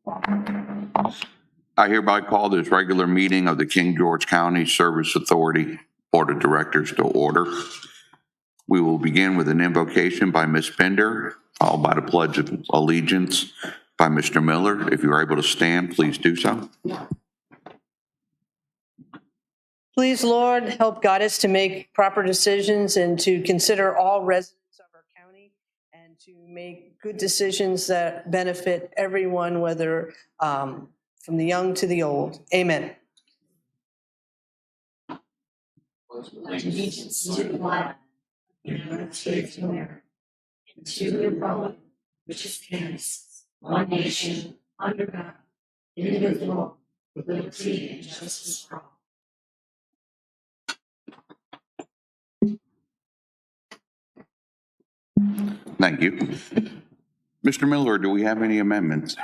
I hereby call this regular meeting of the King George County Service Authority Board of Directors to order. We will begin with an invocation by Ms. Pender, followed by the Pledge of Allegiance by Mr. Miller. If you are able to stand, please do so. Please, Lord, help guide us to make proper decisions and to consider all residents of our county and to make good decisions that benefit everyone, whether from the young to the old. Amen. Allegiance to the flag of the United States of America and to the republic which stands one nation under God, indivisible, with liberty and justice for all. Thank you. Mr. Miller, do we have any amendments?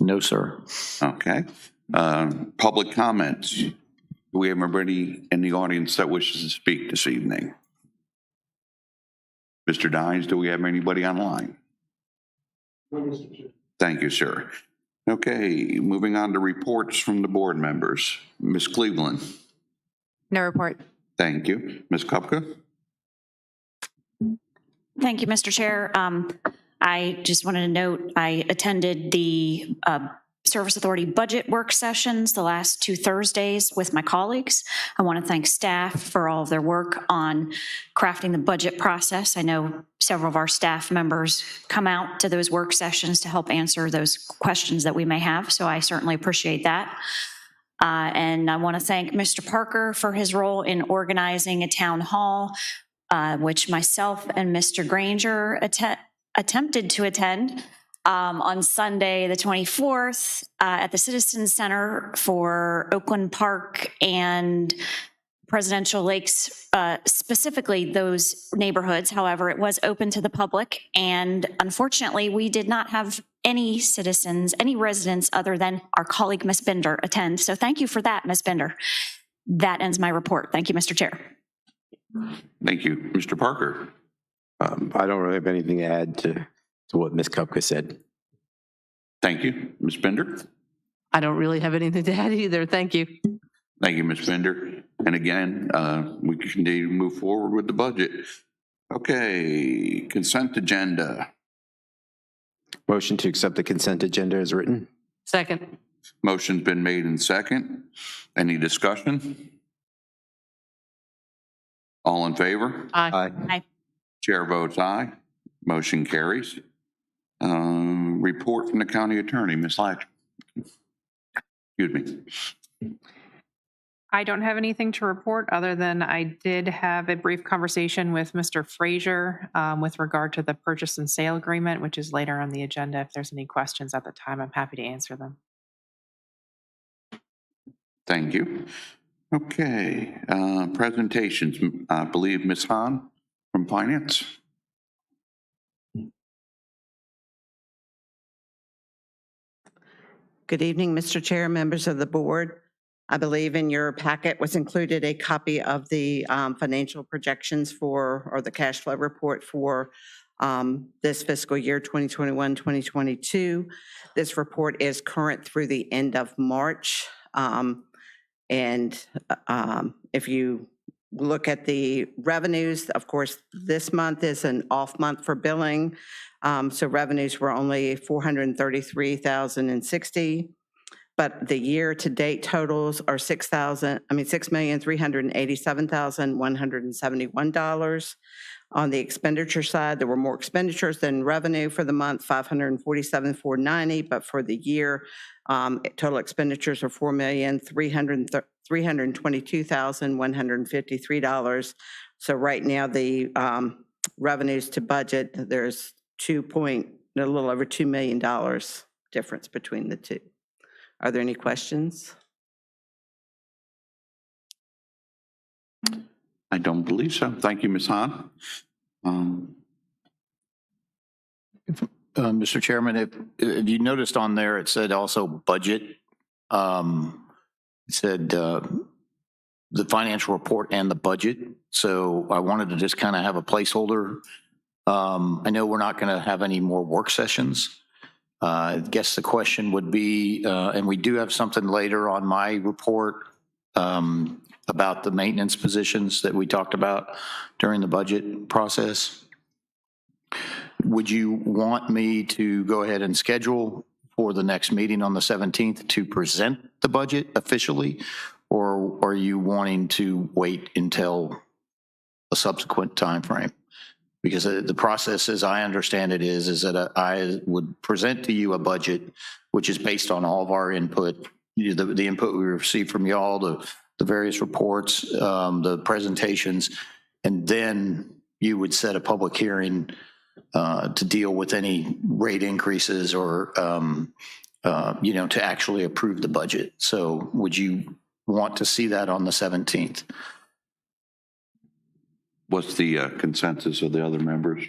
No, sir. Okay. Public comments. Do we have anybody in the audience that wishes to speak this evening? Mr. Dines, do we have anybody online? No, Mr. Chair. Thank you, sir. Okay, moving on to reports from the board members. Ms. Cleveland. No report. Thank you. Ms. Kupka. Thank you, Mr. Chair. I just wanted to note I attended the Service Authority budget work sessions the last 2 Thursdays with my colleagues. I want to thank staff for all of their work on crafting the budget process. I know several of our staff members come out to those work sessions to help answer those questions that we may have, so I certainly appreciate that. And I want to thank Mr. Parker for his role in organizing a town hall, which myself and Mr. Granger attempted to attend on Sunday, the 24th, at the Citizens Center for Oakland Park and Presidential Lakes, specifically those neighborhoods. However, it was open to the public, and unfortunately, we did not have any citizens, any residents other than our colleague, Ms. Bender, attend. So thank you for that, Ms. Bender. That ends my report. Thank you, Mr. Chair. Thank you. Mr. Parker. I don't really have anything to add to what Ms. Kupka said. Thank you. Ms. Bender. I don't really have anything to add either. Thank you. Thank you, Ms. Bender. And again, we continue to move forward with the budget. Okay, consent agenda. Motion to accept the consent agenda as written. Second. Motion's been made in second. Any discussion? All in favor? Aye. Aye. Chair votes aye. Motion carries. Report from the county attorney, Ms. Latch. Excuse me. I don't have anything to report other than I did have a brief conversation with Mr. Frazier with regard to the purchase and sale agreement, which is later on the agenda. If there's any questions at the time, I'm happy to answer them. Thank you. Okay, presentations. I believe Ms. Hahn from Finance. Good evening, Mr. Chair, members of the board. I believe in your packet was included a copy of the financial projections or the cash flow report for this fiscal year 2021-2022. This report is current through the end of March. If you look at the revenues, of course, this month is an off month for billing. So revenues were only $433,060, but the year-to-date totals are $6,387,171. On the expenditure side, there were more expenditures than revenue for the month, $547,490, but for the year, total expenditures are $4,322,153. So right now, the revenues to budget, there's a little over $2 million difference between the two. Are there any questions? I don't believe so. Thank you, Ms. Hahn. Mr. Chairman, if you noticed on there, it said also budget. It said the financial report and the budget. So I wanted to just kind of have a placeholder. I know we're not going to have any more work sessions, I guess the question would be, and we do have something later on my report about the maintenance positions that we talked about during the budget process. Would you want me to go ahead and schedule for the next meeting on the 17th to present the budget officially? Or are you wanting to wait until a subsequent time frame? Because the process, as I understand it, is that I would present to you a budget, which is based on all of our input, the input we received from y'all, the various reports, the presentations, and then you would set a public hearing to deal with any rate increases or, to actually approve the budget. So would you want to see that on the 17th? What's the consensus of the other members?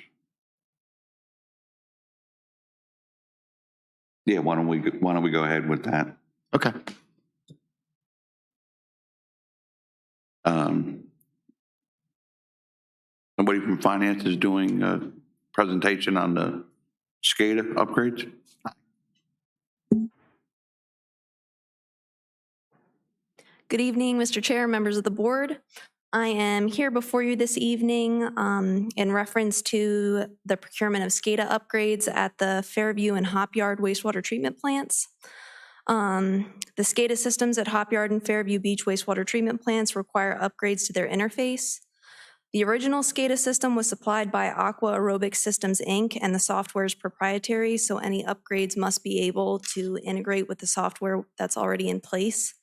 Yeah, why don't we go ahead with that? Okay. Somebody from finance is doing a presentation on the SCADA upgrades? Good evening, Mr. Chair, members of the board. I am here before you this evening in reference to the procurement of SCADA upgrades at the Fairview and Hop Yard wastewater treatment plants. The SCADA systems at Hop Yard and Fairview Beach wastewater treatment plants require upgrades to their interface. The original SCADA system was supplied by Aqua Aerobic Systems, Inc., and the software is proprietary, so any upgrades must be able to integrate with the software that's already in place.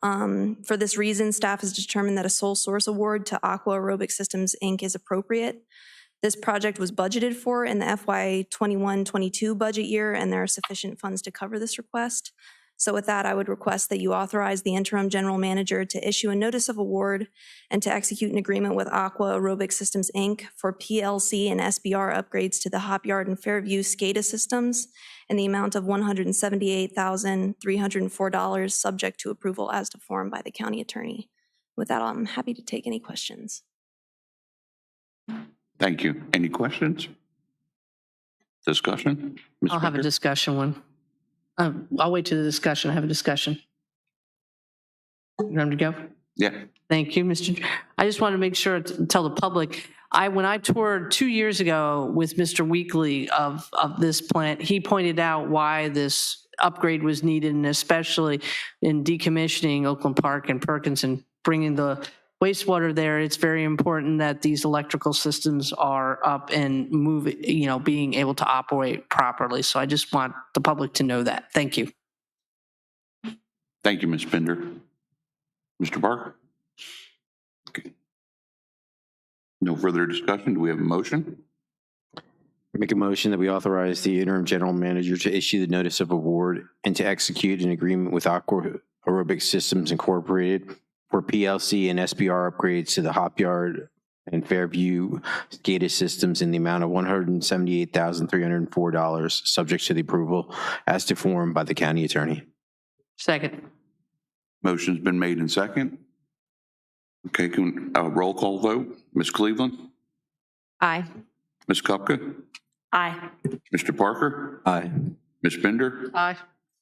For this reason, staff has determined that a sole source award to Aqua Aerobic Systems, Inc. is appropriate. This project was budgeted for in the FY 21-22 budget year, and there are sufficient funds to cover this request. So with that, I would request that you authorize the interim general manager to issue a notice of award and to execute an agreement with Aqua Aerobic Systems, Inc. for PLC and SBR upgrades to the Hop Yard and Fairview SCADA systems in the amount of $178,304, subject to approval as to form by the county attorney. With that, I'm happy to take any questions. Thank you. Any questions? Discussion? Ms. I'll have a Becker? discussion one. I'll wait to the discussion. I have a discussion. You ready to go? Yeah. Thank you, Mr. I just want to make sure to tell the public, when I toured 2 years ago with Mr. Weekly of this plant, he pointed out why this upgrade was needed, and especially in decommissioning Oakland Park and Perkins and bringing the wastewater there, it's very important that these electrical systems are up and moving, being able to operate properly. So I just want the public to know that. Thank you. Thank you, Ms. Pender. Mr. Parker? Okay. No further discussion. Do we have a motion? Make a motion that we authorize the interim general manager to issue the notice of award and to execute an agreement with Aqua Aerobic Systems Incorporated for PLC and SBR upgrades to the Hop Yard and Fairview SCADA systems in the amount of $178,304, subject to the approval as to form by the county attorney. Second. Motion's been made and second. Okay, can roll call vote? Ms. Cleveland? Aye. Ms. Kupka? Aye. Mr. Parker? Aye. Ms. Bender? Aye.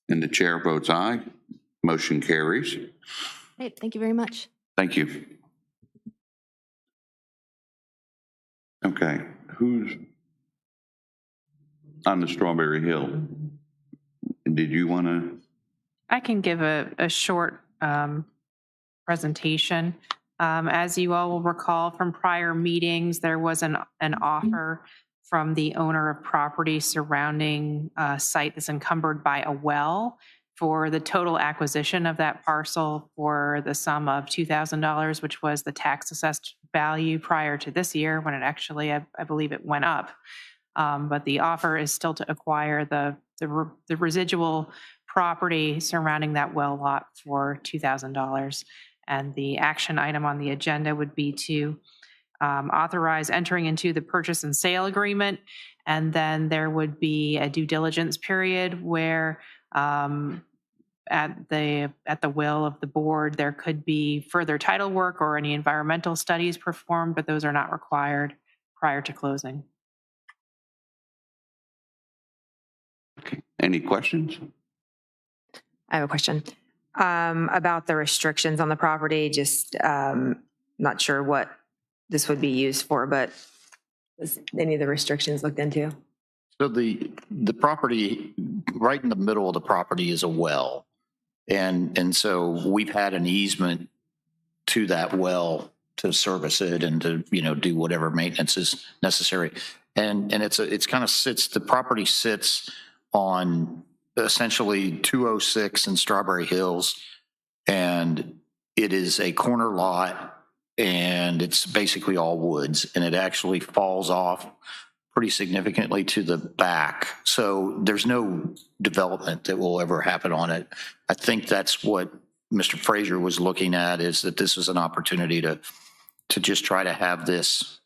And the chair votes aye. Motion carries. Great, thank you very much. Thank you. Okay, who's on the Strawberry Hill? Did you want to? I can give a short presentation. As you all will recall from prior meetings, there was an offer from the owner of property surrounding a site that's encumbered by a well for the total acquisition of that parcel for the sum of $2,000, which was the tax assessed value prior to this year when it actually, I believe it went up. But the offer is still to acquire the residual property surrounding that well lot for $2,000. And the action item on the agenda would be to authorize entering into the purchase and sale agreement. And then there would be a due diligence period where at the will of the board, there could be further title work or any environmental studies performed, but those are not required prior to closing. Any questions? I have a question about the restrictions on the property. Just not sure what this would be used for, but was any of the restrictions looked into? So the property, right in the middle of the property is a well. And so we've had an easement to that well to service it and to, do whatever maintenance is necessary. And it's kind of sits, the property sits on essentially 206 and Strawberry Hills. And it is a corner lot and it's basically all woods, and it actually falls off pretty significantly to the back. So there's no development that will ever happen on it. I think that's what Mr. Frazier was looking at, is that this is an opportunity to just try to have this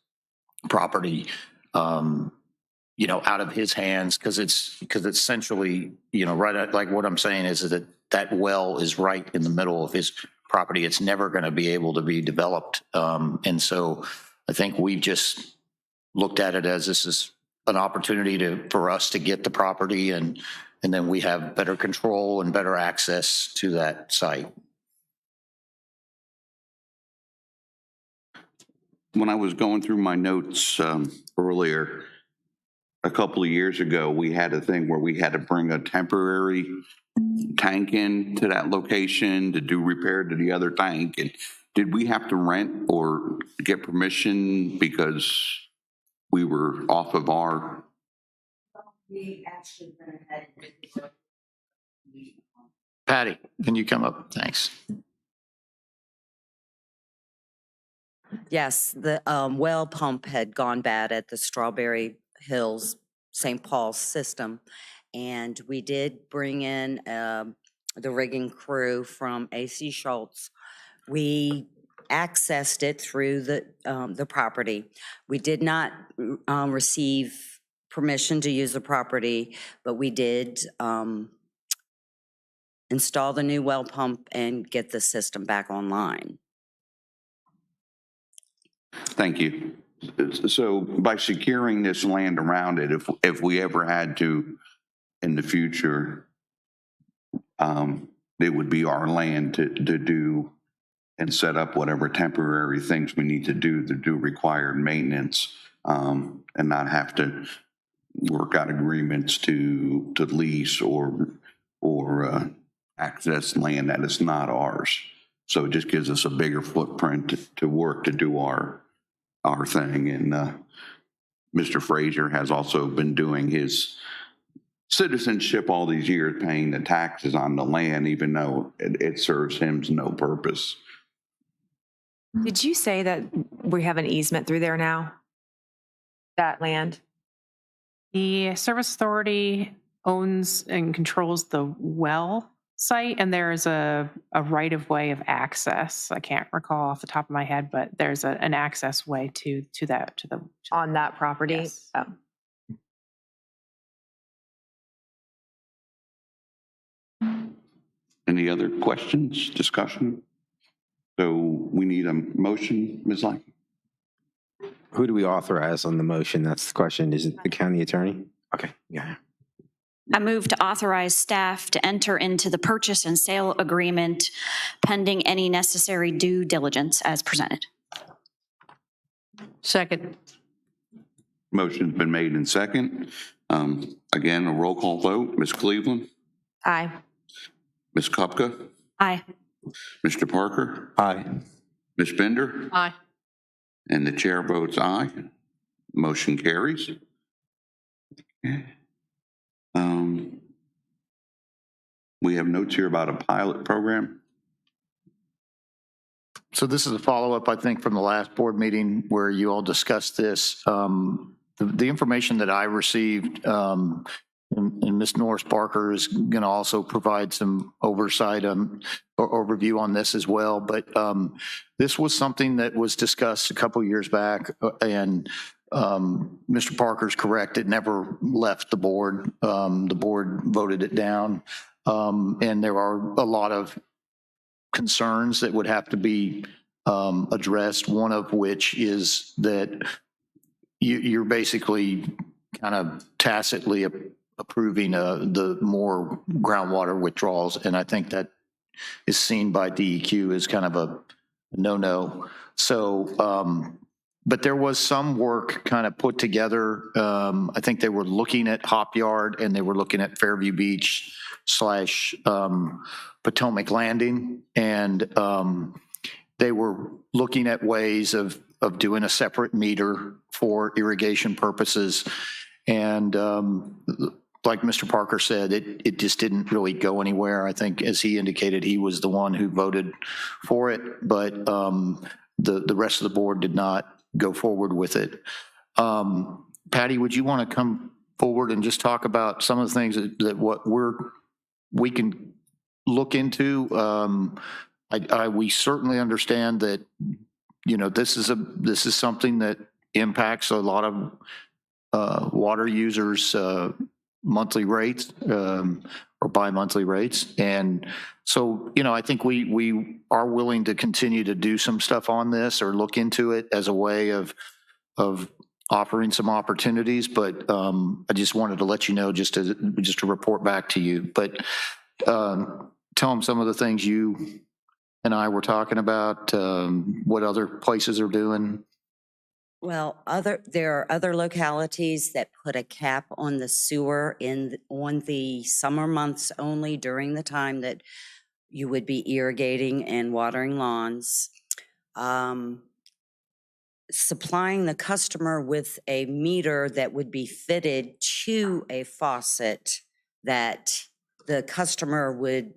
property, out of his hands, because it's essentially, right at, like what I'm saying is that well is right in the middle of his property. It's never going to be able to be developed. And so I think we've just looked at it as this is an opportunity for us to get the property, and then we have better control and better access to that site. When I was going through my notes earlier, a couple of years ago, we had a thing where we had to bring a temporary tank in to that location to do repair to the other tank. And did we have to rent or get permission because we were off of our? We actually went ahead and did the Patty, can you come up? Thanks. Yes, the well pump had gone bad at the Strawberry Hills St. Paul's system, and we did bring in the rigging crew from AC Schultz. We accessed it through the property. We did not receive permission to use the property, but we did install the new well pump and get the system back online. Thank you. So by securing this land around it, if we ever had to in the future, it would be our land to do and set up whatever temporary things we need to do required maintenance, and not have to work out agreements to lease or access land that is not ours. So it just gives us a bigger footprint to work to do our thing. And Mr. Frazier has also been doing his citizenship all these years, paying the taxes on the land, even though it serves him no purpose. Did you say that we have an easement through there now? That land? The Service Authority owns and controls the well site, and there's a right-of-way of access. I can't recall off the top of my head, but there's an access way to the On that property? Yes. Oh. Any other questions, discussion? So we need a motion, Ms. Lang? Who do we authorize on the motion? That's the question. Is it the county attorney? Okay, yeah. I move to authorize staff to enter into the purchase and sale agreement pending any necessary due diligence as presented. Second. Motion's been made in second. Again, a roll call vote. Ms. Cleveland? Aye. Ms. Kupka? Aye. Mr. Parker? Aye. Ms. Bender? Aye. And the chair votes aye. Motion carries. Okay. We have notes here about a pilot program. So this is a follow-up, I think, from the last board meeting where you all discussed this. The information that I received, and Ms. Norris Barker is going to also provide some oversight or overview on this as well. But this was something that was discussed a couple of years back, and Mr. Parker's correct. It never left the board. The board voted it down. And there are a lot of concerns that would have to be addressed, one of which is that you're basically kind of tacitly approving the more groundwater withdrawals. And I think that is seen by DEQ as kind of a no-no. So, but there was some work kind of put together. I think they were looking at Hop Yard and they were looking at Fairview Beach / Potomac Landing. And they were looking at ways of doing a separate meter for irrigation purposes. And like Mr. Parker said, it just didn't really go anywhere. I think, as he indicated, he was the one who voted for it, but the rest of the board did not go forward with it. Patty, would you want to come forward and just talk about some of the things that what we can look into? We certainly understand that, this is something that impacts a lot of water users' monthly rates or bi-monthly rates. And so, I think we are willing to continue to do some stuff on this or look into it as a way of offering some opportunities. But I just wanted to let you know, just to report back to you. But tell them some of the things you and I were talking about, what other places are doing. Well, there are other localities that put a cap on the sewer on the summer months only, during the time that you would be irrigating and watering lawns. Supplying the customer with a meter that would be fitted to a faucet that the customer would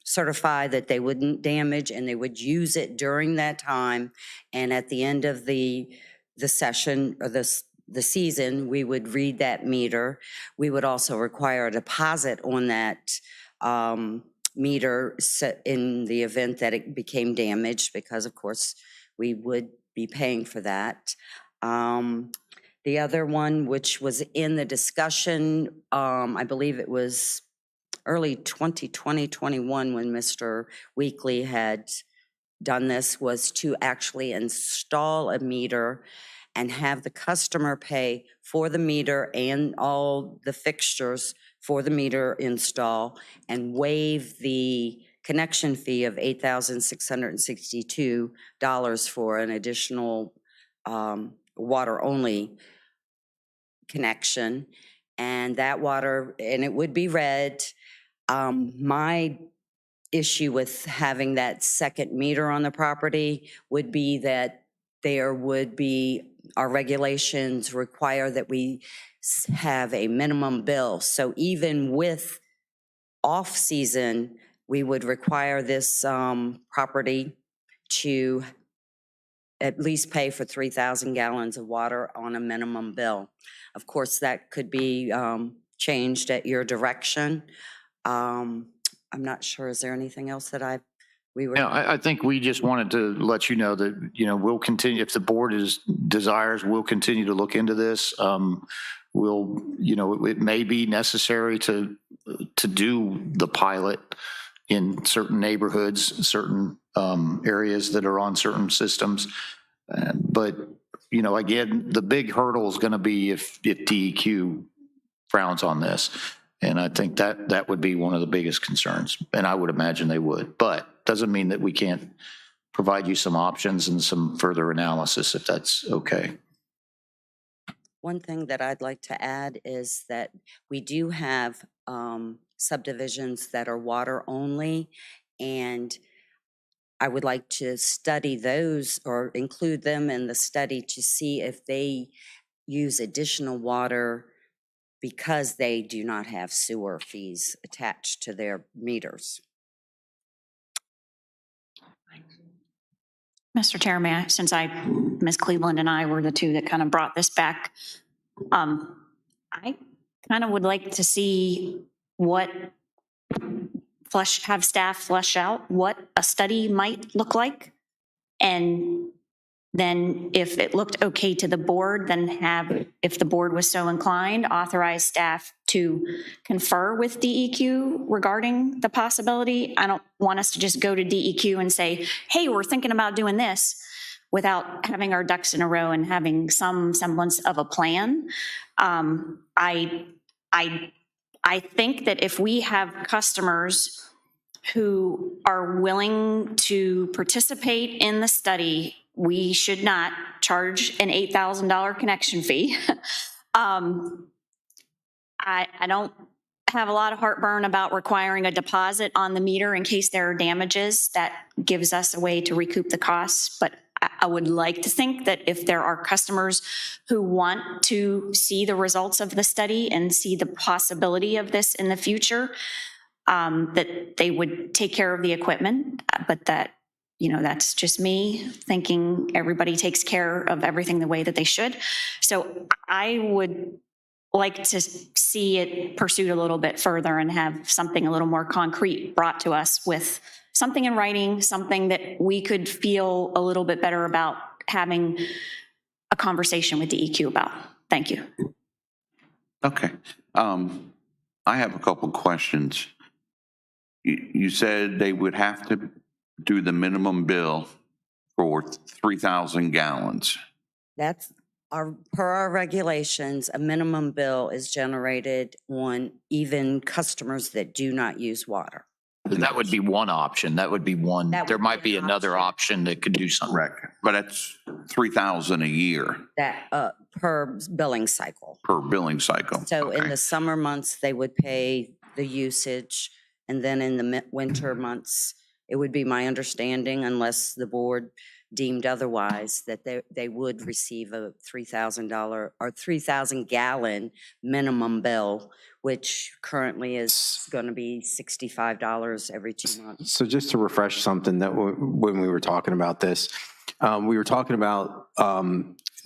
certify that they wouldn't damage, and they would use it during that time. And at the end of the session or the season, we would read that meter. We would also require a deposit on that meter in the event that it became damaged, because of course we would be paying for that. The other one, which was in the discussion, I believe it was early 2021 when Mr. Weekly had done this, was to actually install a meter and have the customer pay for the meter and all the fixtures for the meter install, and waive the connection fee of $8,662 for an additional water-only connection. And that water, and it would be red. My issue with having that second meter on the property would be that there would be, our regulations require that we have a minimum bill. So even with off-season, we would require this property to at least pay for 3,000 gallons of water on a minimum bill. Of course, that could be changed at your direction. I'm not sure, is there anything else that I think we just wanted to let you know that, we'll continue, if the board desires, we'll continue to look into this. It may be necessary to do the pilot in certain neighborhoods, certain areas that are on certain systems. But, again, the big hurdle is going to be if DEQ frowns on this. And I think that would be one of the biggest concerns. And I would imagine they would. But doesn't mean that we can't provide you some options and some further analysis, if that's okay. One thing that I'd like to add is that we do have subdivisions that are water only, and I would like to study those or include them in the study to see if they use additional water because they do not have sewer fees attached to their meters. Mr. Chair, since Ms. Cleveland and I were the two that kind of brought this back, I kind of would like to see have staff flesh out what a study might look like. And then if it looked okay to the board, then if the board was so inclined, authorize staff to confer with DEQ regarding the possibility. I don't want us to just go to DEQ and say, hey, we're thinking about doing this, without having our ducks in a row and having some semblance of a plan. I I think that if we have customers who are willing to participate in the study, we should not charge an $8,000 connection fee. I don't have a lot of heartburn about requiring a deposit on the meter in case there are damages. That gives us a way to recoup the costs. But I would like to think that if there are customers who want to see the results of the study and see the possibility of this in the future, that they would take care of the equipment, but that, that's just me thinking everybody takes care of everything the way that they should. So I would like to see it pursued a little bit further and have something a little more concrete brought to us with something in writing, something that we could feel a little bit better about having a conversation with DEQ about. Thank you. Okay. I have a couple questions. You said they would have to do the minimum bill for 3,000 gallons. That's per our regulations, a minimum bill is generated on even customers that do not use water. That would be one option. That would be one. That There would might be be an another option that could do something. Correct. But that's 3,000 a year That per billing cycle. per billing cycle. So in Okay. the summer months, they would pay the usage, and then in the winter months, it would be my understanding, unless the board deemed otherwise, that they would receive a $3,000 or 3,000 gallon minimum bill, which currently is going to be $65 every 2 months. So just to refresh something that when we were talking about this, we were talking about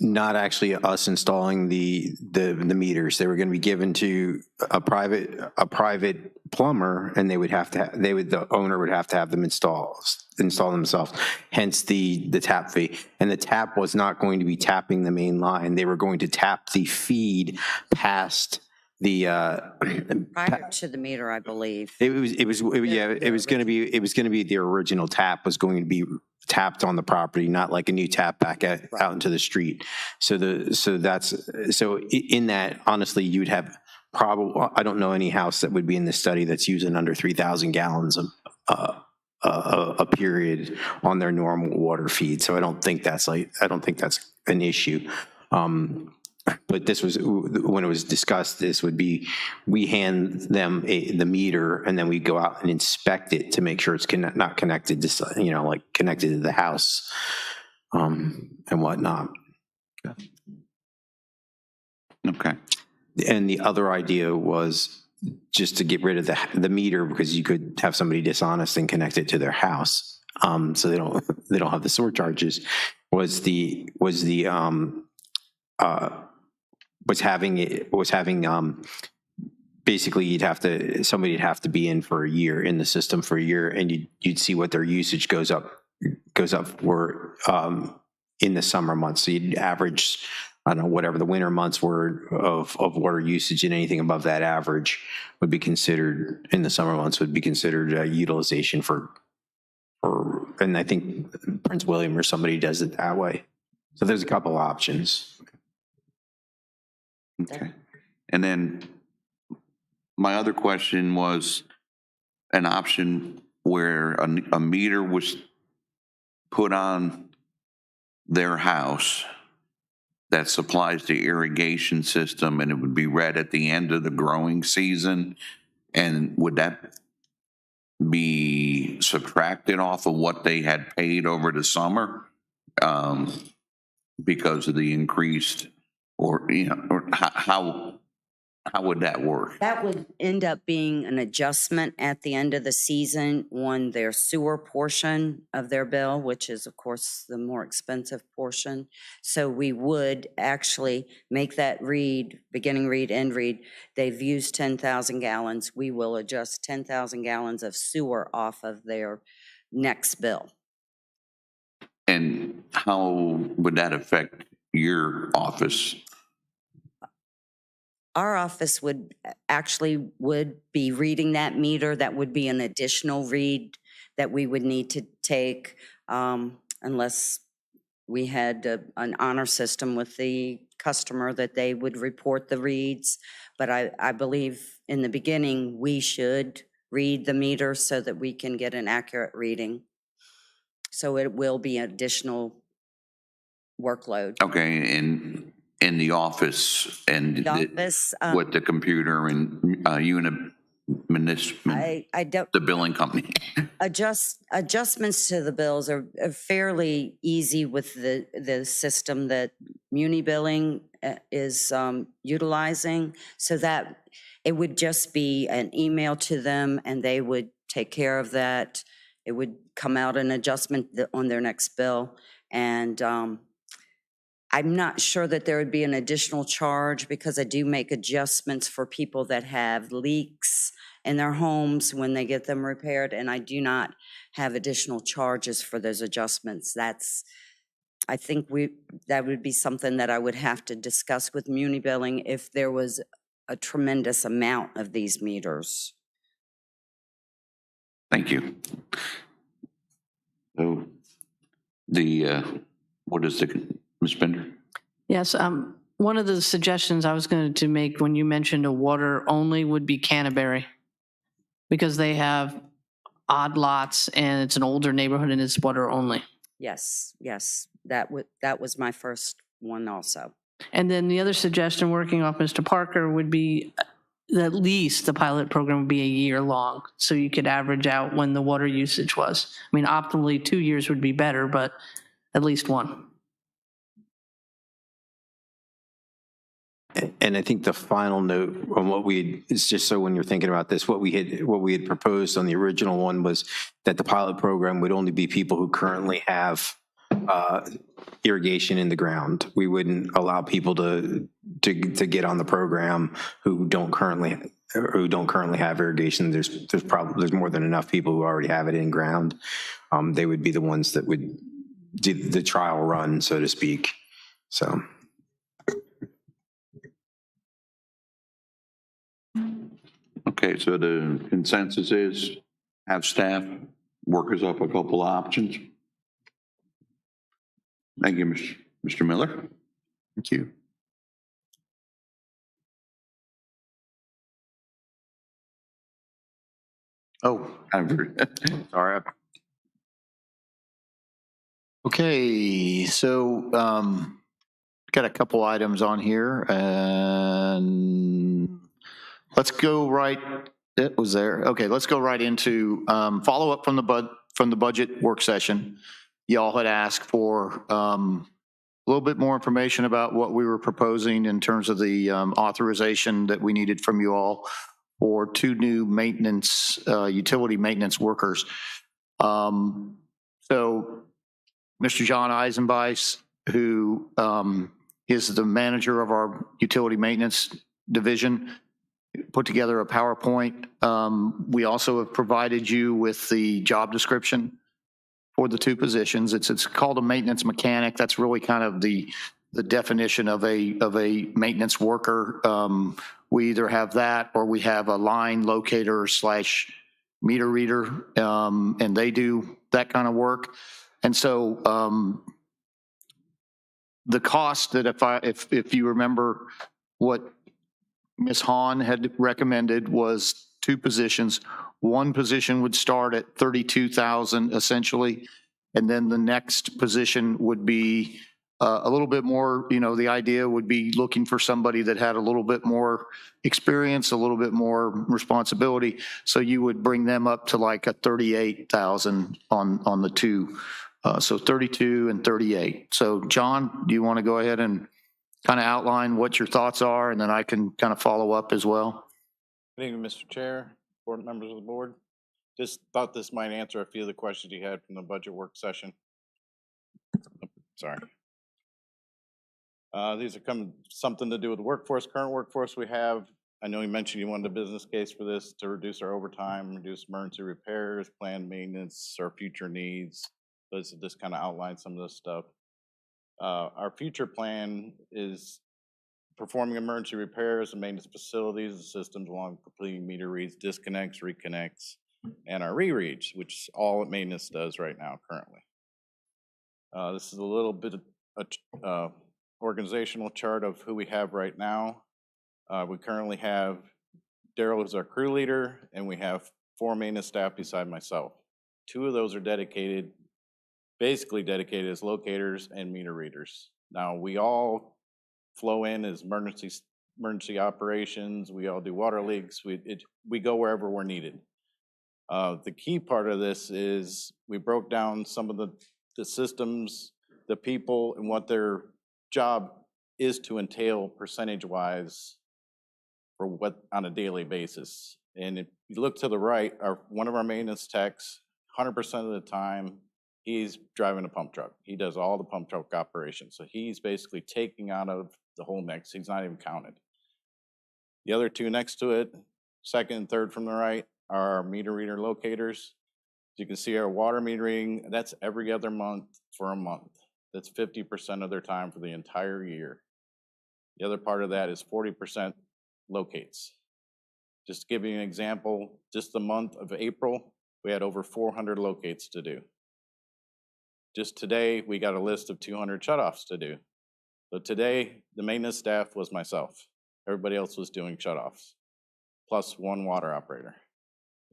not actually us installing the meters. They were going to be given to a private plumber, and the owner would have to have them install themselves. Hence the tap fee. And the tap was not going to be tapping the main line. They were going to tap the feed past the Prior to the meter, I believe. it was going to be the original tap was going to be tapped on the property, not like a new tap back out into the street. So in that, honestly, you'd have probably, I don't know any house that would be in this study that's using under 3,000 gallons a period on their normal water feed. So I don't think that's an issue. But this was, when it was discussed, this would be, we hand them the meter, and then we go out and inspect it to make sure it's not connected to, like connected to the house and whatnot. Okay. And the other idea was just to get rid of the meter, because you could have somebody dishonest and connect it to their house. So they don't have the surcharges. Was having basically somebody'd have to be in the system for a year, and you'd see what their usage goes up for in the summer months. So you'd average, I don't know, whatever the winter months were of water usage, and anything above that average would be considered in the summer months would be considered utilization for, and I think Prince William or somebody does it that way. So there's a couple options. Okay. And then my other question was an option where a meter was put on their house that supplies the irrigation system, and it would be read at the end of the growing season. And would that be subtracted off of what they had paid over the summer because of the increased, or how would that work? That would end up being an adjustment at the end of the season on their sewer portion of their bill, which is, of course, the more expensive portion. So we would actually make that read, beginning read, end read. They've used 10,000 gallons. We will adjust 10,000 gallons of sewer off of their next bill. And how would that affect your office? Our office would be reading that meter. That would be an additional read that we would need to take unless we had an honor system with the customer that they would report the reads. But I believe in the beginning, we should read the meter so that we can get an accurate reading. So it will be additional workload. Okay, in the office and The office, with the computer and I don't, the billing company. adjustments to the bills are fairly easy with the system that Muni Billing is utilizing, so that it would just be an email to them and they would take care of that. It would come out an adjustment on their next bill. And I'm not sure that there would be an additional charge because I do make adjustments for people that have leaks in their homes when they get them repaired, and I do not have additional charges for those adjustments. I think that would be something that I would have to discuss with Muni Billing if there was a tremendous amount of these meters. Thank you. So what is Ms. Bender? Yes, one of the suggestions I was going to make when you mentioned a water only would be Canterbury, because they have odd lots and it's an older neighborhood and it's water only. Yes, that was my first one also. And then the other suggestion, working off Mr. Parker, would be at least the pilot program would be a year long, so you could average out when the water usage was. I mean, optimally 2 years would be better, but at least one. And I think the final note on is just so when you're thinking about this, what we had proposed on the original one was that the pilot program would only be people who currently have irrigation in the ground. We wouldn't allow people to get on the program who don't currently have irrigation. There's more than enough people who already have it in ground. They would be the ones that would do the trial run, so to speak. So. Okay, so the consensus is have staff work us up a couple of options. Thank you, Mr. Miller. Thank you. Oh, Sorry. Okay, so got a couple items on here, and let's go right. It was there. Okay, let's go right into follow up from the budget work session. Y'all had asked for a little bit more information about what we were proposing in terms of the authorization that we needed from you all for 2 new maintenance, utility maintenance workers. So Mr. John Eisenbeis, who is the manager of our utility maintenance division, put together a PowerPoint. We also have provided you with the job description for the 2 positions. It's called a maintenance mechanic. That's really kind of the definition of a maintenance worker. We either have that or we have a line locator / meter reader, and they do that kind of work. And so the cost that if you remember what Ms. Hahn had recommended was 2 positions. One position would start at $32,000 essentially, and then the next position would be a little bit more. The idea would be looking for somebody that had a little bit more experience, a little bit more responsibility. So you would bring them up to like a $38,000 on the 2. So 32 and 38. So John, do you want to go ahead and kind of outline what your thoughts are, and then I can kind of follow up as well? Good evening, Mr. Chair, board members of the board. Just thought this might answer a few of the questions you had from the budget work session. Sorry. These are something to do with the current workforce we have. I know you mentioned you wanted a business case for this to reduce our overtime, reduce emergency repairs, planned maintenance, our future needs. This kind of outlines some of this stuff. Our future plan is performing emergency repairs and maintenance facilities and systems along with completing meter reads, disconnects, reconnects, and our rereads, which is all that maintenance does right now currently. This is a little bit of a organizational chart of who we have right now. We currently have Daryl as our crew leader, and we have 4 maintenance staff beside myself. 2 of those are dedicated, basically dedicated as locators and meter readers. Now, we all flow in as emergency operations. We all do water leaks. We go wherever we're needed. The key part of this is we broke down some of the systems, the people, and what their job is to entail percentage-wise for what on a daily basis. And if you look to the right, one of our maintenance techs, 100% of the time, he's driving a pump truck. He does all the pump truck operations. So he's basically taking out of the whole mix. He's not even counted. The other 2 next to it, second and third from the right, are our meter reader locators. As you can see, our water metering, that's every other month for a month. That's 50% of their time for the entire year. The other part of that is 40% locates. Just to give you an example, just the month of April, we had over 400 locates to do. Just today, we got a list of 200 shutoffs to do. So today, the maintenance staff was myself. Everybody else was doing shutoffs, plus 1 water operator.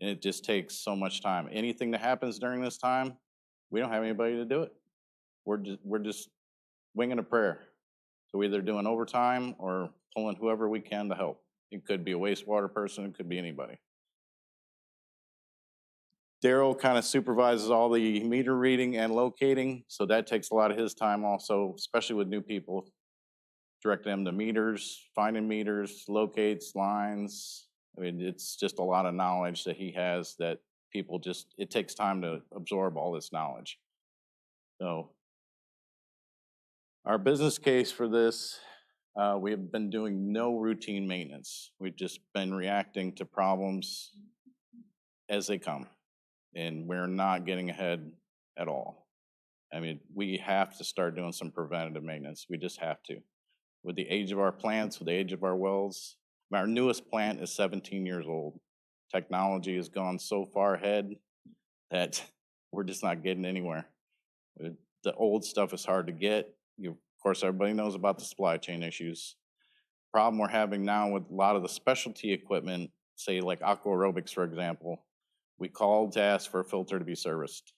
And it just takes so much time. Anything that happens during this time, we don't have anybody to do it. We're just winging a prayer. So we're either doing overtime or pulling whoever we can to help. It could be a wastewater person, it could be anybody. Daryl kind of supervises all the meter reading and locating, so that takes a lot of his time also, especially with new people. Direct them to meters, finding meters, locates, lines. I mean, it's just a lot of knowledge that he has that people just, it takes time to absorb all this knowledge. So our business case for this, we have been doing no routine maintenance. We've just been reacting to problems as they come, and we're not getting ahead at all. I mean, we have to start doing some preventative maintenance. We just have to. With the age of our plants, with the age of our wells, our newest plant is 17 years old. Technology has gone so far ahead that we're just not getting anywhere. The old stuff is hard to get. Of course, everybody knows about the supply chain issues. Problem we're having now with a lot of the specialty equipment, say like aqua aerobics, for example, we called to ask for a filter to be serviced.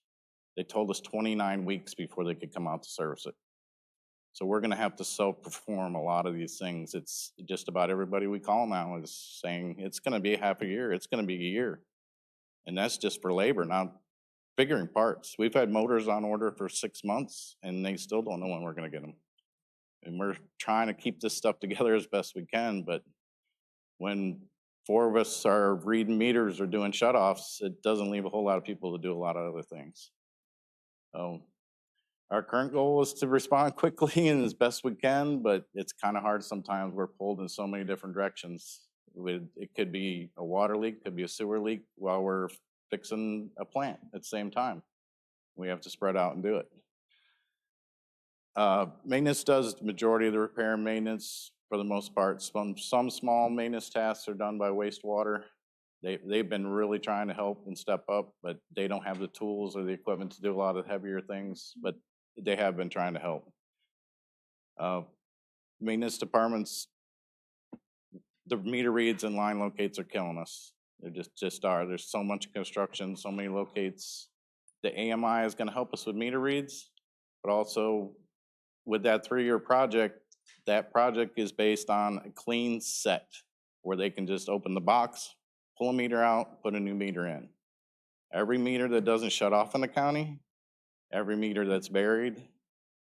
They told us 29 weeks before they could come out to service it. So we're gonna have to self-perform a lot of these things. It's just about everybody we call now is saying it's gonna be a half a year, it's gonna be a year. And that's just for labor, not figuring parts. We've had motors on order for 6 months and they still don't know when we're gonna get them. And we're trying to keep this stuff together as best we can, but when 4 of us are reading meters or doing shutoffs, it doesn't leave a whole lot of people to do a lot of other things. So our current goal is to respond quickly and as best we can, but it's kind of hard sometimes. We're pulled in so many different directions. It could be a water leak, could be a sewer leak while we're fixing a plant at the same time. We have to spread out and do it. Maintenance does the majority of the repair and maintenance for the most part. Some small maintenance tasks are done by wastewater. They've been really trying to help and step up, but they don't have the tools or the equipment to do a lot of heavier things, but they have been trying to help. Maintenance departments, the meter reads and line locates are killing us. They just are. There's so much construction, so many locates. The AMI is going to help us with meter reads, but also with that 3-year project, that project is based on a clean set where they can just open the box, pull a meter out, put a new meter in. Every meter that doesn't shut off in the county, every meter that's buried,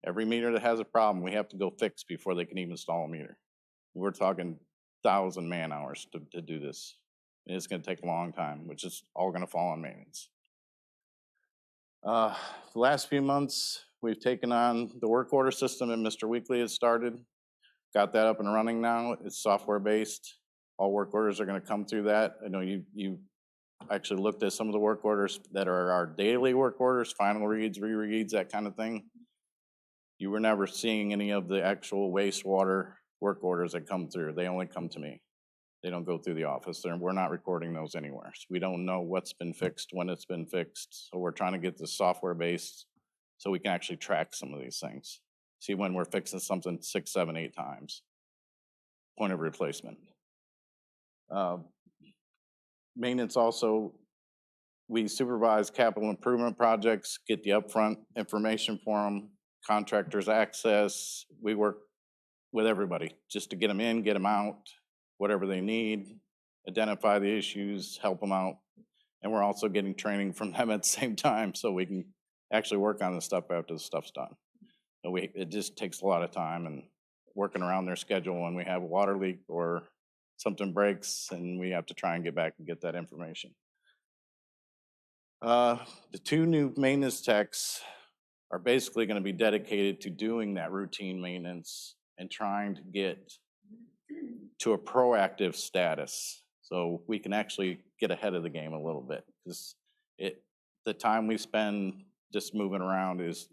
every meter that has a problem, we have to go fix before they can even install a meter. We're talking 1,000 man hours to do this. And it's going to take a long time, which is all going to fall on maintenance. The last few months, we've taken on the work order system that Mr. Weekly has started. Got that up and running now. It's software based. All work orders are going to come through that. I know you actually looked at some of the work orders that are our daily work orders, final reads, rereads, that kind of thing. You were never seeing any of the actual wastewater work orders that come through. They only come to me. They don't go through the office. We're not recording those anywhere. So we don't know what's been fixed, when it's been fixed. So we're trying to get the software based so we can actually track some of these things. See when we're fixing something 6, 7, 8 times. Point of replacement. Maintenance also, we supervise capital improvement projects, get the upfront information for them, contractors access. We work with everybody just to get them in, get them out, whatever they need, identify the issues, help them out. And we're also getting training from them at the same time so we can actually work on the stuff after the stuff's done. So it just takes a lot of time and working around their schedule when we have a water leak or something breaks and we have to try and get back and get that information. The 2 new maintenance techs are basically going to be dedicated to doing that routine maintenance and trying to get to a proactive status so we can actually get ahead of the game a little bit, because the time we spend just moving around is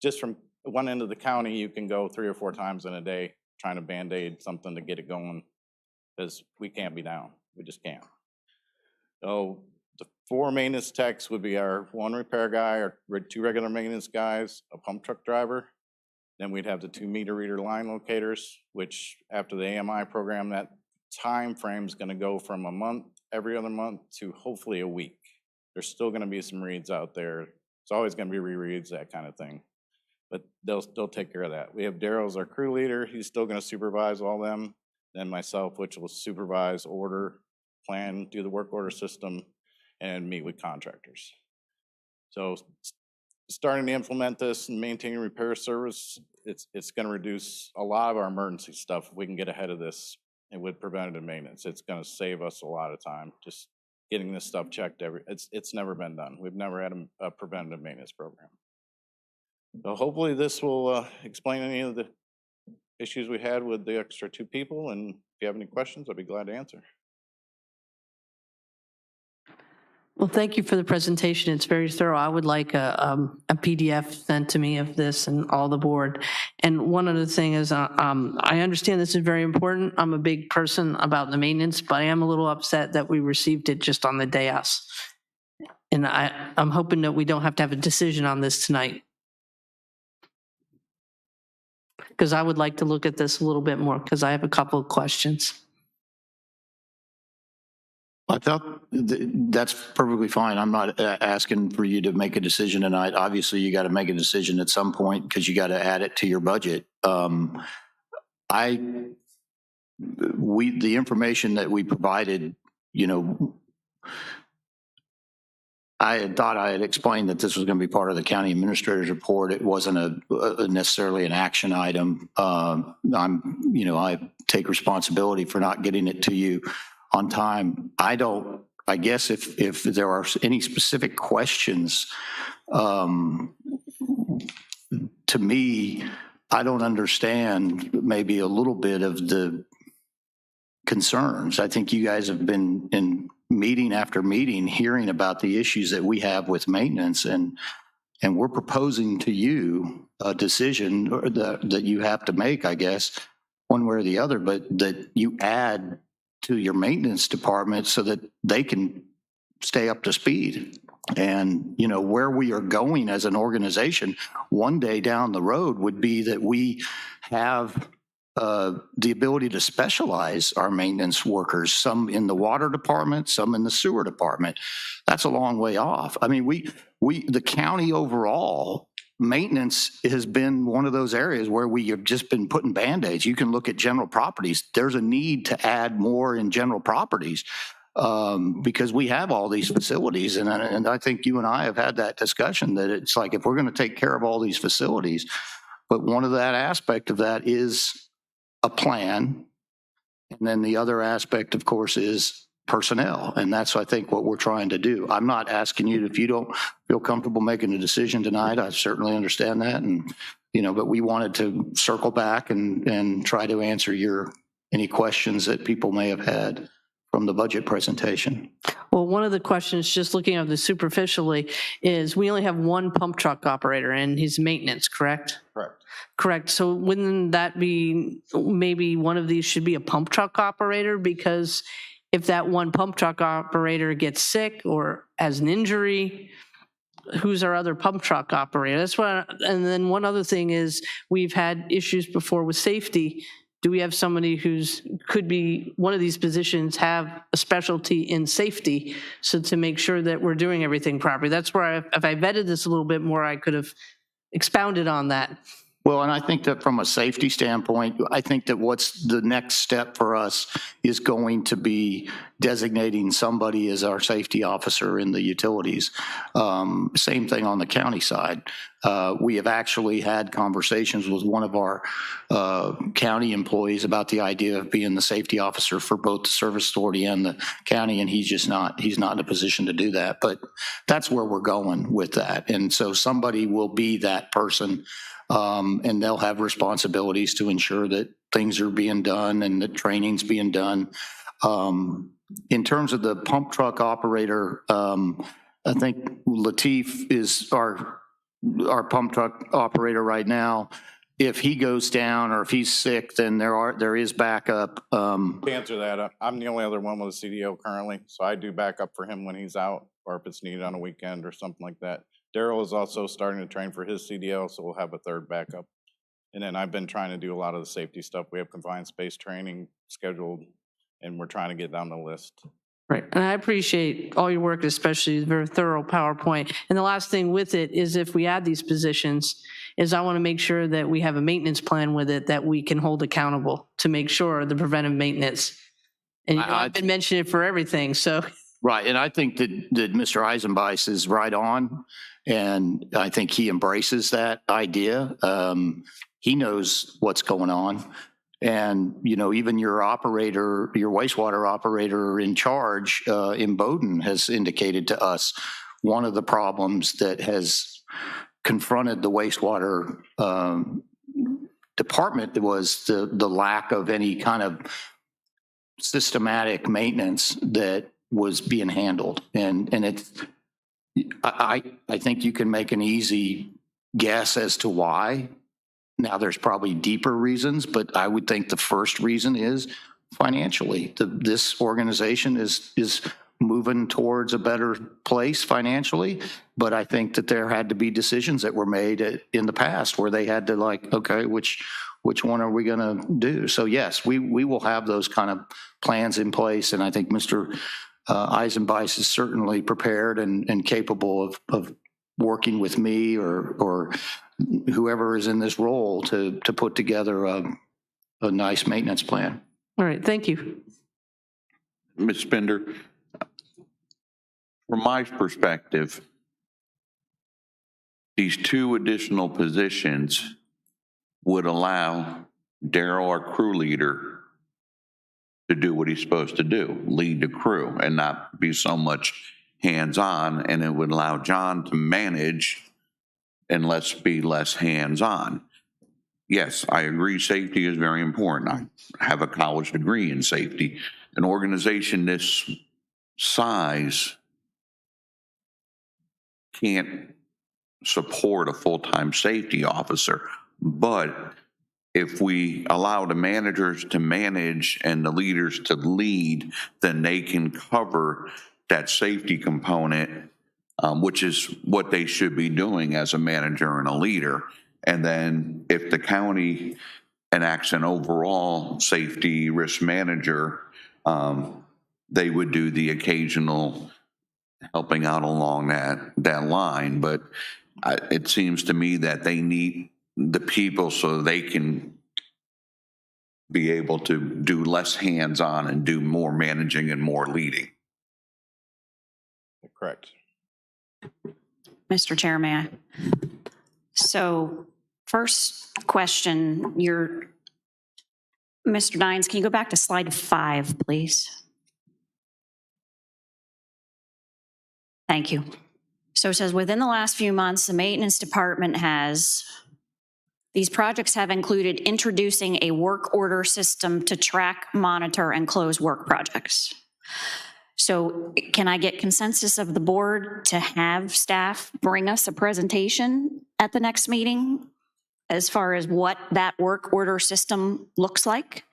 just from one end of the county, you can go 3 or 4 times in a day trying to Band-Aid something to get it going, because we can't be down. We just can't. So the 4 maintenance techs would be our 1 repair guy, our 2 regular maintenance guys, a pump truck driver. Then we'd have the 2 meter reader line locators, which after the AMI program, that time frame is going to go from a month, every other month, to hopefully a week. There's still going to be some reads out there. It's always going to be rereads, that kind of thing. But they'll take care of that. We have Daryl as our crew leader. He's still going to supervise all them. Then myself, which will supervise, order, plan, do the work order system, and meet with contractors. So starting to implement this and maintaining repair service, it's going to reduce a lot of our emergency stuff if we can get ahead of this and with preventative maintenance. It's going to save us a lot of time just getting this stuff checked. It's never been done. We've never had a preventative maintenance program. So hopefully this will explain any of the issues we had with the extra 2 people. And if you have any questions, I'd be glad to answer. Well, thank you for the presentation. It's very thorough. I would like a PDF sent to me of this and all the board. And one other thing is, I understand this is very important. I'm a big person about the maintenance, but I am a little upset that we received it just on the dais. And I'm hoping that we don't have to have a decision on this tonight, because I would like to look at this a little bit more, because I have a couple of questions. I thought that's perfectly fine. I'm not asking for you to make a decision tonight. Obviously, you got to make a decision at some point because you got to add it to your budget. The information that we provided, I had thought I had explained that this was going to be part of the county administrator's report. It wasn't necessarily an action item. I take responsibility for not getting it to you on time. I guess if there are any specific questions, to me, I don't understand maybe a little bit of the concerns. I think you guys have been in meeting after meeting hearing about the issues that we have with maintenance, and we're proposing to you a decision that you have to make, I guess, one way or the other, but that you add to your maintenance department so that they can stay up to speed. And, where we are going as an organization one day down the road would be that we have the ability to specialize our maintenance workers, some in the water department, some in the sewer department. That's a long way off. I mean, the county overall, maintenance has been one of those areas where we have just been putting Band-Aids. You can look at general properties. There's a need to add more in general properties because we have all these facilities. And I think you and I have had that discussion that it's like, if we're going to take care of all these facilities, but one of that aspect of that is a plan. And then the other aspect, of course, is personnel. And that's, I think, what we're trying to do. I'm not asking you if you don't feel comfortable making a decision tonight. I certainly understand that. And, but we wanted to circle back and try to answer any questions that people may have had from the budget presentation. Well, one of the questions, just looking at this superficially, is we only have 1 pump truck operator and he's maintenance, correct? Correct. Correct. So wouldn't that be, maybe one of these should be a pump truck operator? Because if that 1 pump truck operator gets sick or has an injury, who's our other pump truck operator? That's what, and then one other thing is, we've had issues before with safety. Do we have somebody who's, could be, one of these positions have a specialty in safety, so to make sure that we're doing everything properly? That's where, if I vetted this a little bit more, I could have expounded on that. Well, and I think that from a safety standpoint, I think that what's the next step for us is going to be designating somebody as our safety officer in the utilities. Same thing on the county side. We have actually had conversations with one of our county employees about the idea of being the safety officer for both the service authority and the county, and he's not in a position to do that. But that's where we're going with that. And so somebody will be that person. And they'll have responsibilities to ensure that things are being done and that training's being done. In terms of the pump truck operator, I think Latif is our pump truck operator right now. If he goes down or if he's sick, then there is backup. To answer that, I'm the only other one with a CDO currently, so I do backup for him when he's out, or if it's needed on a weekend or something like that. Daryl is also starting to train for his CDL, so we'll have a third backup. And then I've been trying to do a lot of the safety stuff. We have confined space training scheduled, and we're trying to get down the list. Right, and I appreciate all your work, especially the very thorough PowerPoint. And the last thing with it is, if we add these positions, is I want to make sure that we have a maintenance plan with it that we can hold accountable to make sure the preventive maintenance. And you know, I've been mentioning it for everything, so. Right, and I think that Mr. Eisenbeis is right on, and I think he embraces that idea. He knows what's going on. And, you know, even your operator, your wastewater operator in charge in Bowdoin has indicated to us one of the problems that has confronted the wastewater department was the lack of any kind of systematic maintenance that was being handled. And it's, I think you can make an easy guess as to why. Now, there's probably deeper reasons, but I would think the first reason is financially. This organization is moving towards a better place financially, but I think that there had to be decisions that were made in the past where they had to, like, okay, which one are we going to do? So yes, we will have those kind of plans in place, and I think Mr. Eisenbeis is certainly prepared and capable of working with me or whoever is in this role to put together a nice maintenance plan. All right, thank you. Ms. Spender, from my perspective, these two additional positions would allow Daryl, our crew leader, to do what he's supposed to do, lead the crew and not be so much hands-on, and it would allow John to manage and let's be less hands-on. Yes, I agree safety is very important. I have a college degree in safety. An organization this size can't support a full-time safety officer, but if we allow the managers to manage and the leaders to lead, then they can cover that safety component, which is what they should be doing as a manager and a leader. And then if the county enacts an overall safety risk manager, they would do the occasional helping out along that line. But it seems to me that they need the people so they can be able to do less hands-on and do more managing and more leading. Correct. Mr. Chair, may I? So first question, Mr. Dines, can you go back to slide 5, please? Thank you. So it says, within the last few months, the maintenance department these projects have included introducing a work order system to track, monitor, and close work projects. So can I get consensus of the board to have staff bring us a presentation at the next meeting as far as what that work order system looks like,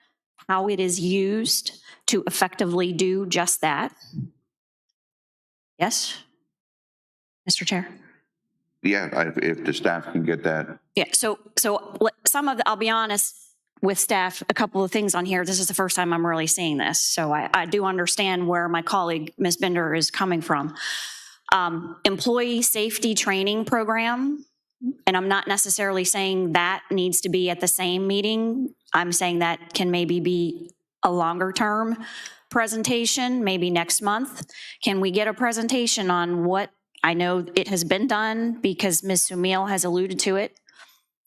how it is used to effectively do just that? Yes? Mr. Chair? Yeah, if the staff can get that. Yeah, so some of, I'll be honest with staff, a couple of things on here. This is the first time I'm really seeing this. So I do understand where my colleague, Ms. Bender, is coming from. Employee safety training program, and I'm not necessarily saying that needs to be at the same meeting. I'm saying that can maybe be a longer term presentation, maybe next month. Can we get a presentation on what, I know it has been done because Ms. Sumil has alluded to it,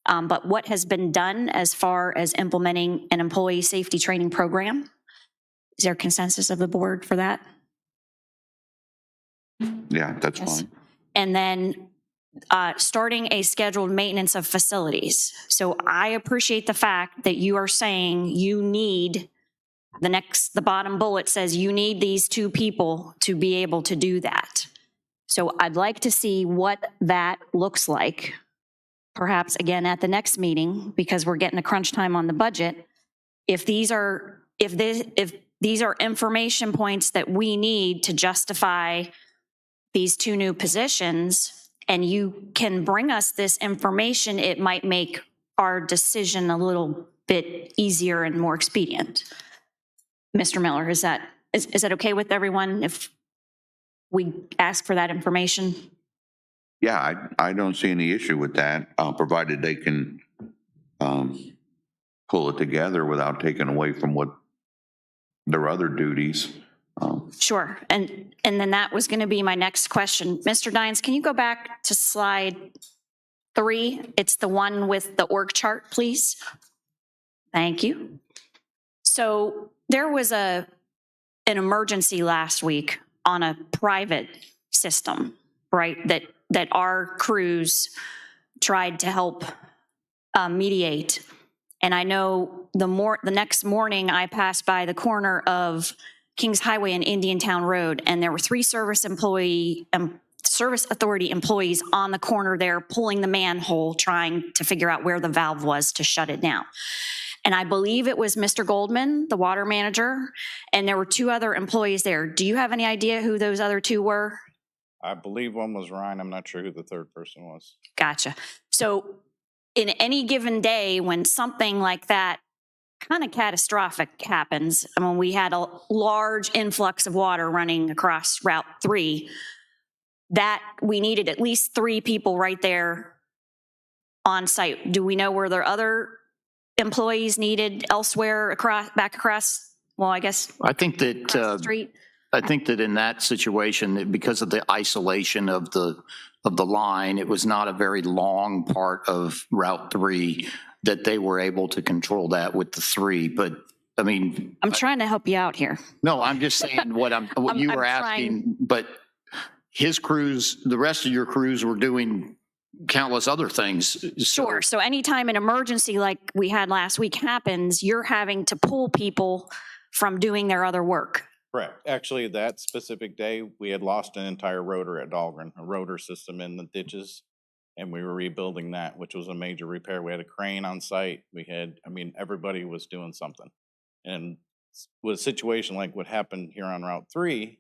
but what has been done as far as implementing an employee safety training program? Is there consensus of the board for that? Yeah, that's Yes. fine. And then starting a scheduled maintenance of facilities. So I appreciate the fact that you are saying you need, the bottom bullet says you need these 2 people to be able to do that. So I'd like to see what that looks like, perhaps again at the next meeting, because we're getting a crunch time on the budget. If these are information points that we need to justify these 2 new positions, and you can bring us this information, it might make our decision a little bit easier and more expedient. Mr. Miller, is that okay with everyone if we ask for that information? Yeah, I don't see any issue with that, provided they can pull it together without taking away from what their other duties. Sure. And then that was going to be my next question. Mr. Dines, can you go back to slide 3? It's the one with the org chart, please. Thank you. So there was an emergency last week on a private system, right, that our crews tried to help mediate. And I know the next morning I passed by the corner of Kings Highway and Indiantown Road, and there were 3 service authority employees on the corner there pulling the manhole, trying to figure out where the valve was to shut it down. And I believe it was Mr. Goldman, the water manager, and there were 2 other employees there. Do you have any idea who those other 2 were? I believe one was Ryan. I'm not sure who the third person was. Gotcha. So in any given day when something like that kind of catastrophic happens, I mean, we had a large influx of water running across Route 3, that we needed at least 3 people right there on site. Do we know where there are other employees needed elsewhere back across, well, I guess, I think across the that, street? I think that in that situation, because of the isolation of the line, it was not a very long part of Route 3 that they were able to control that with the 3. But I mean, I'm trying to help you out here. no, I'm just saying what you were I'm asking, but his crews, the rest of your crews were doing countless other things. Sure. So anytime an emergency like we had last week happens, you're having to pull people from doing their other work. Correct. Actually, that specific day, we had lost an entire rotor at Dahlgren, a rotor system in the ditches, and we were rebuilding that, which was a major repair. We had a crane on site. Everybody was doing something. And with a situation like what happened here on Route 3,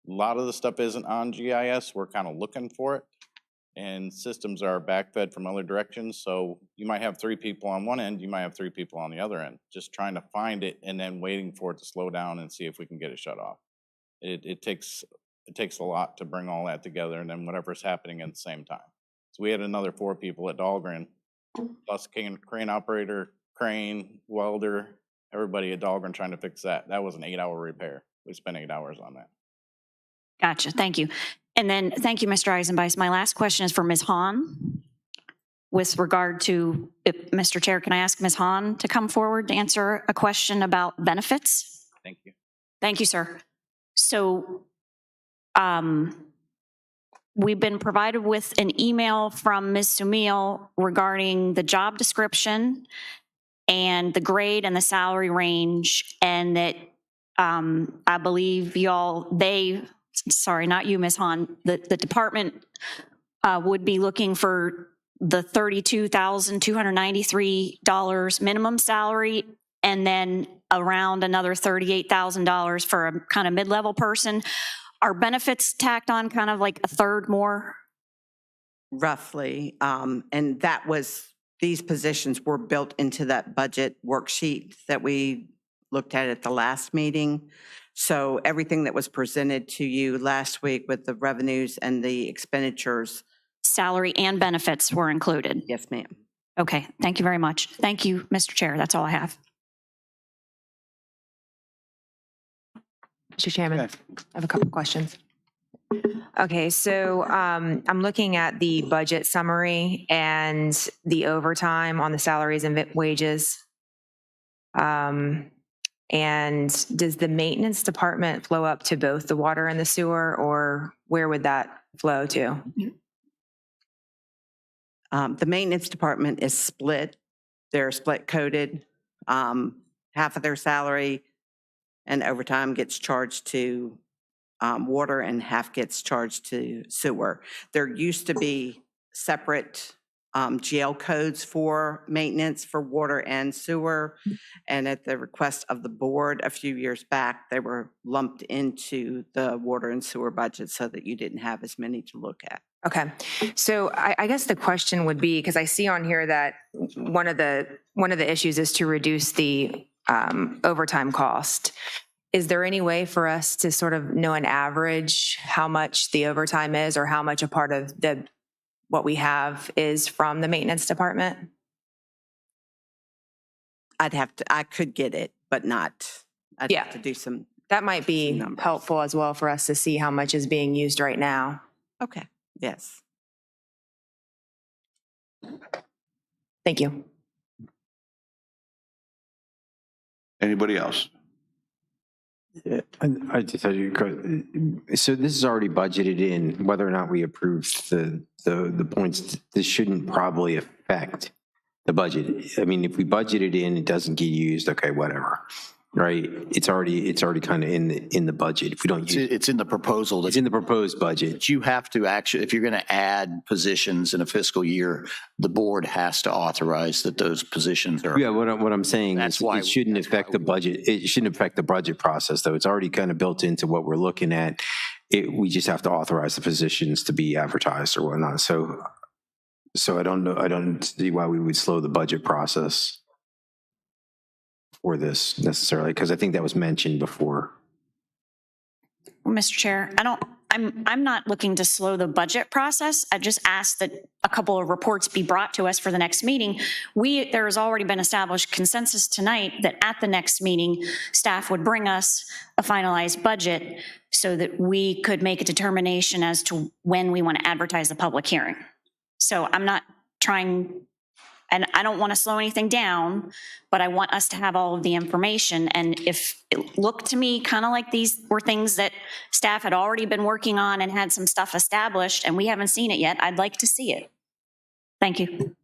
a lot of the stuff isn't on GIS. We're kind of looking for it. And systems are backfed from other directions. So you might have 3 people on one end, you might have 3 people on the other end, just trying to find it and then waiting for it to slow down and see if we can get it shut off. It takes a lot to bring all that together and then whatever's happening at the same time. So we had another 4 people at Dahlgren, plus crane operator, crane, welder, everybody at Dahlgren trying to fix that. That was an 8-hour repair. We spent 8 hours on that. Gotcha. Thank you. And then, thank you, Mr. Eisenbeis. My last question is for Ms. Hahn. With regard to, Mr. Chair, can I ask Ms. Hahn to come forward to answer a question about benefits? Thank you. Thank you, sir. So, we've been provided with an email from Ms. Sumil regarding the job description and the grade and the salary range, and that I believe sorry, not you, Ms. Hahn, the department would be looking for the $32,293 minimum salary, and then around another $38,000 for a kind of mid-level person. Are benefits tacked on kind of like a third more? roughly. And that was, these positions were built into that budget worksheet that we looked at the last meeting. So everything that was presented to you last week with the revenues and the expenditures. Salary and benefits were included. Yes, ma'am. Okay, thank you very much. Thank you, Mr. Chair. That's all I have. Mr. Chairman, Okay. I have a couple questions. Okay, so I'm looking at the budget summary and the overtime on the salaries and wages. And does the maintenance department flow up to both the water and the sewer, or where would that flow to? The maintenance department is split. They're split coded. Half of their salary and overtime gets charged to water and half gets charged to sewer. There used to be separate GL codes for maintenance for water and sewer. And at the request of the board a few years back, they were lumped into the water and sewer budget so that you didn't have as many to look at. Okay, so I guess the question would be, because I see on here that one of the issues is to reduce the overtime cost. Is there any way for us to sort of know an average how much the overtime is, or how much a part of what we have is from the maintenance department? I could get it, but not, I'd have to do some. That might be helpful as well for us to see how much is being used right now. Okay, yes. Thank you. Anybody else? Yeah, I just tell you, so this is already budgeted in, whether or not we approve the points, this shouldn't probably affect the budget. I mean, if we budget it in, it doesn't get used, okay, whatever, right? It's already kind of in the budget. If we don't use it, It's in the proposal. it's in the proposed budget. You have to actually, if you're going to add positions in a fiscal year, the board has to authorize that those positions are. Yeah, what I'm saying That's is why- it shouldn't that's why affect the we- budget. It shouldn't affect the budget process, though. It's already kind of built into what we're looking at. We just have to authorize the positions to be advertised or whatnot. So I don't know. I don't see why we would slow the budget process for this necessarily, because I think that was mentioned before. Well, Mr. Chair, I'm not looking to slow the budget process. I just asked that a couple of reports be brought to us for the next meeting. There has already been established consensus tonight that at the next meeting, staff would bring us a finalized budget so that we could make a determination as to when we want to advertise the public hearing. So I'm not trying, and I don't want to slow anything down, but I want us to have all of the information. And if it looked to me kind of like these were things that staff had already been working on and had some stuff established and we haven't seen it yet, I'd like to see it. Thank you.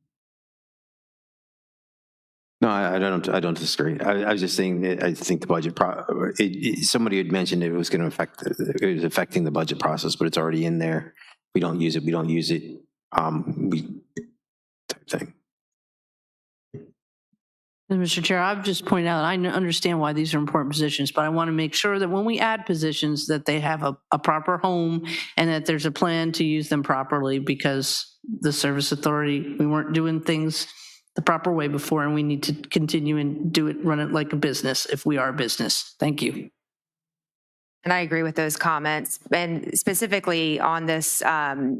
No, I don't disagree. I was just saying that I think the budget, somebody had mentioned it was going to affect, it was affecting the budget process, but it's already in there. We don't use it. Type thing. And Mr. Chair, I've just pointed out, I understand why these are important positions, but I want to make sure that when we add positions, that they have a proper home and that there's a plan to use them properly, because the Service Authority, we weren't doing things the proper way before, and we need to continue and run it like a business if we are a business. Thank you. And I agree with those comments. And specifically on this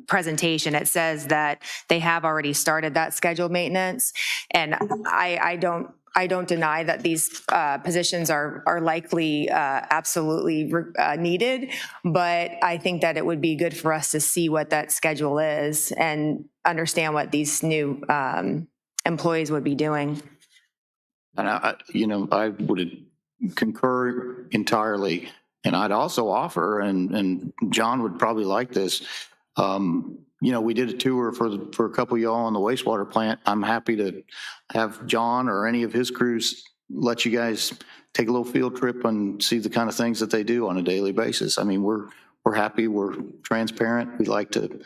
presentation, it says that they have already started that scheduled maintenance. And I don't deny that these positions are likely absolutely needed, but I think that it would be good for us to see what that schedule is and understand what these new employees would be doing. And I would concur entirely. And I'd also offer, and John would probably like this, we did a tour for a couple of y'all on the wastewater plant. I'm happy to have John or any of his crews let you guys take a little field trip and see the kind of things that they do on a daily basis. I mean, we're happy, we're transparent. We'd like to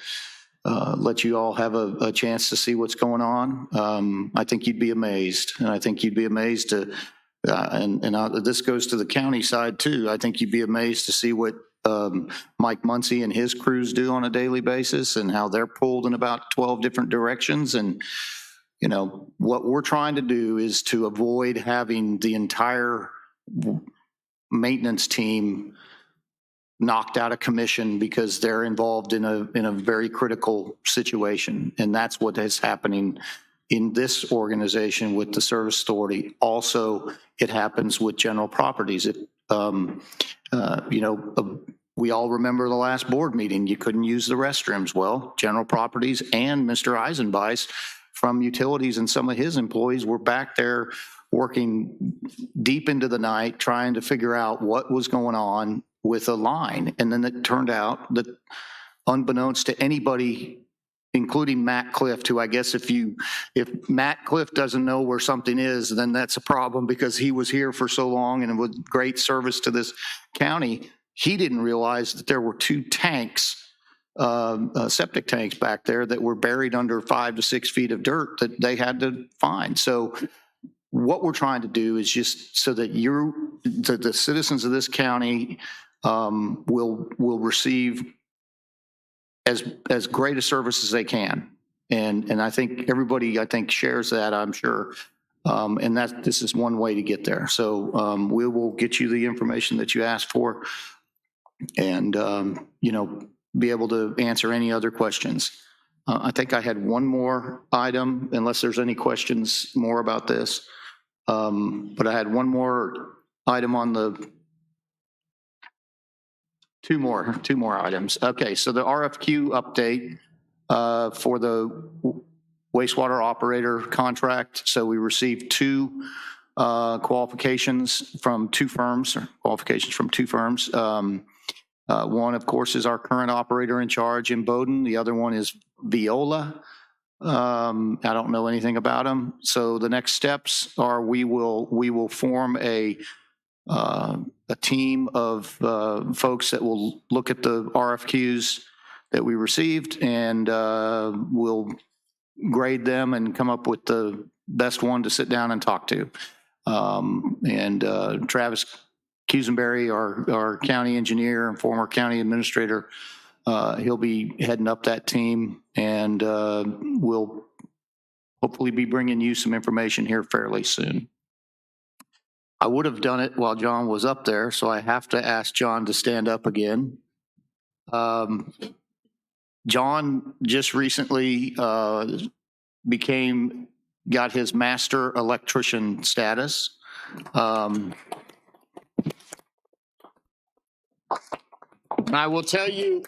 let you all have a chance to see what's going on. I think you'd be amazed, and I think you'd be amazed to, this goes to the county side too. I think you'd be amazed to see what Mike Muncy and his crews do on a daily basis and how they're pulled in about 12 different directions. And, you know, what we're trying to do is to avoid having the entire maintenance team knocked out of commission because they're involved in a very critical situation. And that's what is happening in this organization with the service authority. Also, it happens with general properties. We all remember the last board meeting. You couldn't use the restrooms. Well, general properties and Mr. Eisenbeis from utilities and some of his employees were back there working deep into the night, trying to figure out what was going on with a line. And then it turned out that unbeknownst to anybody, including Matt Clift, who I guess if Matt Clift doesn't know where something is, then that's a problem because he was here for so long and with great service to this county. He didn't realize that there were 2 tanks, septic tanks back there that were buried under 5 to 6 feet of dirt that they had to find. So what we're trying to do is just so that the citizens of this county will receive as great a service as they can. And I think everybody, shares that, I'm sure. And this is one way to get there. So we will get you the information that you asked for and, be able to answer any other questions. I think I had one more item, unless there's any questions more about this. But I had one more item on the two more items. Okay, so the RFQ update for the wastewater operator contract. So we received 2 qualifications from 2 firms. One, of course, is our current operator in charge in Bowdoin. The other one is Viola. I don't know anything about them. So the next steps are we will form a team of folks that will look at the RFQs that we received and we'll grade them and come up with the best one to sit down and talk to. Travis Cusenberry, our county engineer and former county administrator, he'll be heading up that team and we'll hopefully be bringing you some information here fairly soon. I would have done it while John was up there, so I have to ask John to stand up again. John just recently got his master electrician status. I will tell you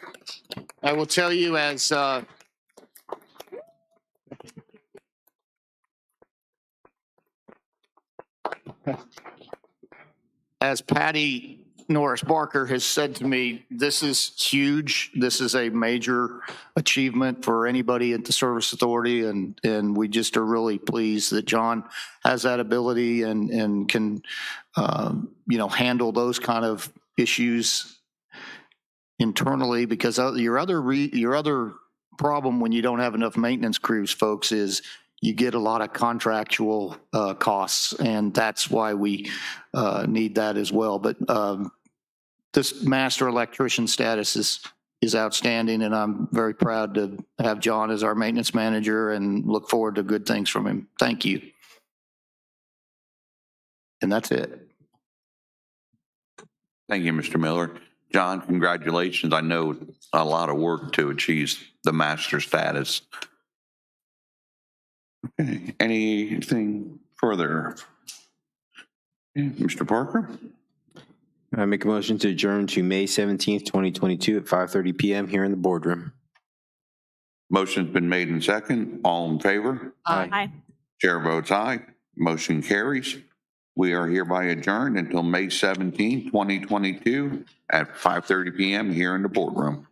as Patty Norris Barker has said to me, this is huge. This is a major achievement for anybody at the Service Authority, and we just are really pleased that John has that ability and can, handle those kind of issues internally. Because your other problem when you don't have enough maintenance crews, folks, is you get a lot of contractual costs, and that's why we need that as well. But this master electrician status is outstanding, and I'm very proud to have John as our maintenance manager and look forward to good things from him. Thank you. And that's it. Thank you, Mr. Miller. John, congratulations. I know a lot of work to achieve the master status. Okay, anything further? Mr. Parker? I make a motion to adjourn to May 17th, 2022 at 5:30 p.m. here in the boardroom. Motion's been made and second. All in favor? Aye. Chair votes aye. Motion carries. We are hereby adjourned until May 17, 2022 at 5:30 p.m. here in the boardroom.